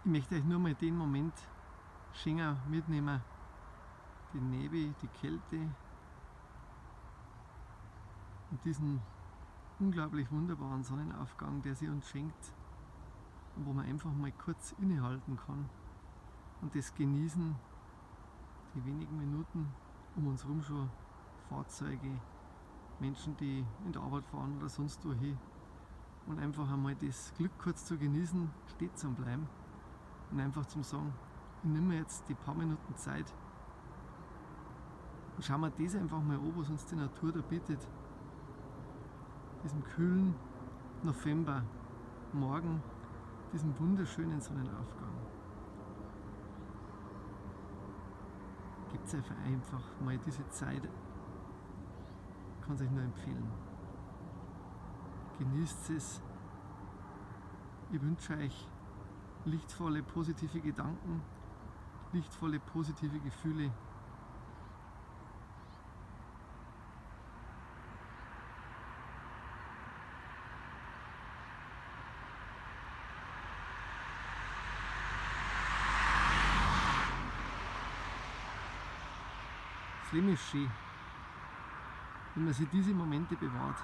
Ich möchte euch nur mal den Moment schön mitnehmen, die Nebel, die Kälte und diesen unglaublich wunderbaren Sonnenaufgang, der sie uns schenkt und wo man einfach mal kurz innehalten kann und das genießen, die wenigen Minuten um uns herum schon Fahrzeuge, Menschen, die in der Arbeit fahren oder sonst wohin, und einfach einmal das Glück kurz zu genießen, stehen zu bleiben und einfach zum sagen, ich nehme mir jetzt die paar Minuten Zeit und schauen wir das einfach mal an, was uns die Natur da bietet. Diesem kühlen Novembermorgen, diesem wunderschönen Sonnenaufgang. Gebt euch einfach mal diese Zeit, ich kann es euch nur empfehlen. Genießt es. Ich wünsche euch lichtvolle, positive Gedanken, lichtvolle, positive Gefühle. Das Leben ist schön, wenn man sich diese Momente bewahrt.